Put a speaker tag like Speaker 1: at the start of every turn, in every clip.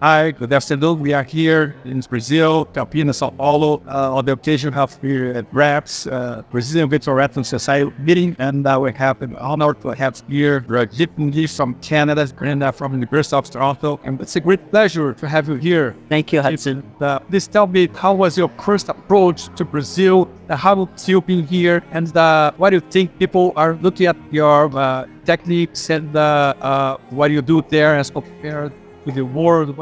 Speaker 1: Hi, good afternoon. We are here in Brazil, Campinas, São Paulo, on the occasion of the RAPS, Brazilian Virtual Retinal Society meeting. And we have an honor to have here Rajeev Muni from Canada and from the University of Toronto. And it's a great pleasure to have you here.
Speaker 2: Thank you, Hudson.
Speaker 1: Please tell me, how was your first approach to Brazil? How have you been here? And what do you think people are looking at your techniques and what you do there as compared with the world?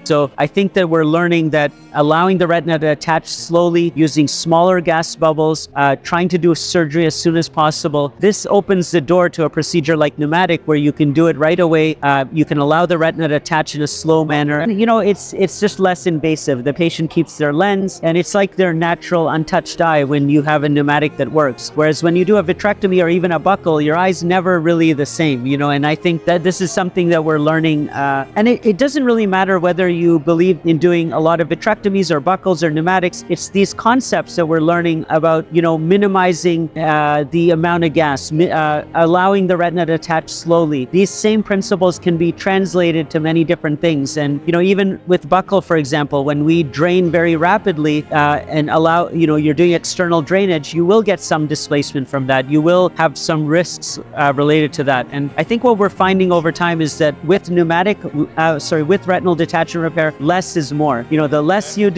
Speaker 2: So I think that we're learning that allowing the retina to attach slowly, using smaller gas bubbles, trying to do surgery as soon as possible. This opens the door to a procedure like Pneumatic, where you can do it right away. You can allow the retina to attach in a slow manner. And, it's just less invasive. The patient keeps their lens, and it's like their natural untouched eye when you have a Pneumatic that works. Whereas when you do a vitrectomy or even a buckle, your eye's never really the same, and I think that this is something that we're learning. And it doesn't really matter whether you believe in doing a lot of vitrectomies or buckles or pneumatics. It's these concepts that we're learning about, minimizing the amount of gas, allowing the retina to attach slowly. These same principles can be translated to many different things. And, even with buckle, for example, when we drain very rapidly and allow, you're doing external drainage, you will get some displacement from that. You will have some risks related to that. And I think what we're finding over time is that with with retinal detachment repair, less is more. The less you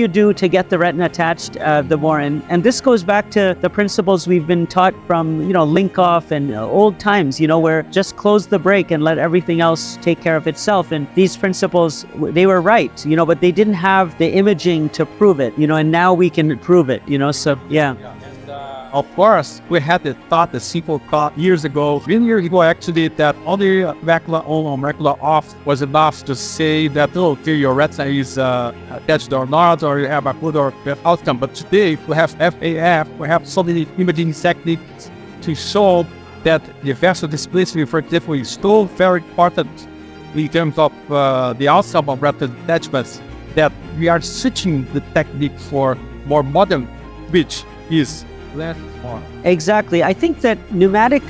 Speaker 2: do to get the retina attached, the more. And this goes back to the principles we've been taught from, link off and old times, where just close the break and let everything else take care of itself. And these principles, they were right, but they didn't have the imaging to prove it, and now we can prove it, so yeah.
Speaker 1: Of course, we had the simple thought years ago, many years ago actually, that only macula on or macula off was enough to say that, okay, your retina is attached or not, or you have a good or bad outcome. But today, we have FAF, we have so many imaging techniques to show that the vessel displacement, for example, is still very important in terms of the outcome of retinal detachments, that we are switching the technique for more modern, which is less more.
Speaker 2: Exactly. I think that Pneumatic,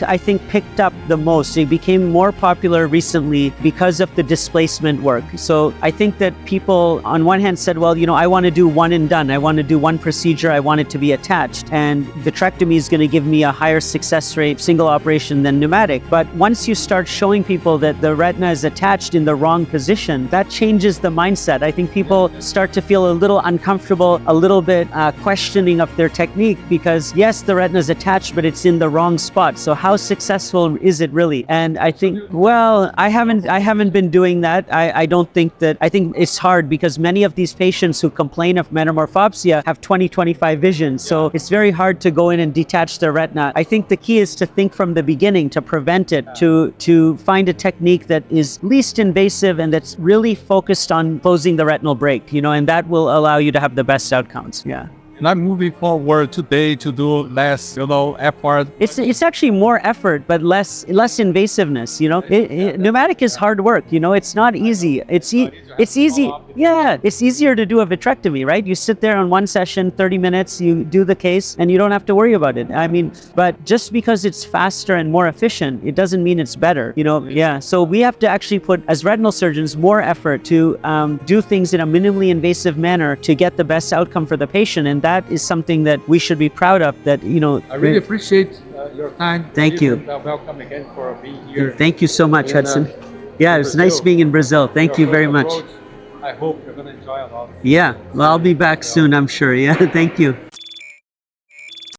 Speaker 2: picked up the most. It became more popular recently because of the displacement work. So I think that people on one hand said, well, I want to do one and done. I want to do one procedure. I want it to be attached. And vitrectomy is going to give me a higher success rate, single operation, than Pneumatic. But once you start showing people that the retina is attached in the wrong position, that changes the mindset. I think people start to feel a little uncomfortable, a little bit questioning of their technique, because yes, the retina is attached, but it's in the wrong spot. So how successful is it really? And I think, well, I haven't been doing that. I think it's hard because many of these patients who complain of metamorphopsia have 20/25 vision. So it's very hard to go in and detach their retina. I think the key is to think from the beginning to prevent it, to find a technique that is least invasive and that's really focused on closing the retinal break, and that will allow you to have the best outcomes. Yeah.
Speaker 1: And I'm moving forward today to do less, effort.
Speaker 2: It's actually more effort, but less invasiveness. Pneumatic is hard work. It's not easy. It's easy. Yeah, it's easier to do a vitrectomy, right? You sit there on one session, 30 minutes, you do the case, and you don't have to worry about it. But just because it's faster and more efficient, it doesn't mean it's better. Yeah. So we have to actually put, as retinal surgeons, more effort to do things in a minimally invasive manner to get the best outcome for the patient. And that is something that we should be proud of. That
Speaker 1: I really appreciate your time.
Speaker 2: Thank you.
Speaker 1: Welcome again for being here.
Speaker 2: Thank you so much, Hudson. Yeah, it was nice being in Brazil. Thank you very much.
Speaker 1: I hope you're going to enjoy a lot.
Speaker 2: Yeah, well, I'll be back soon, I'm sure. Yeah, thank you.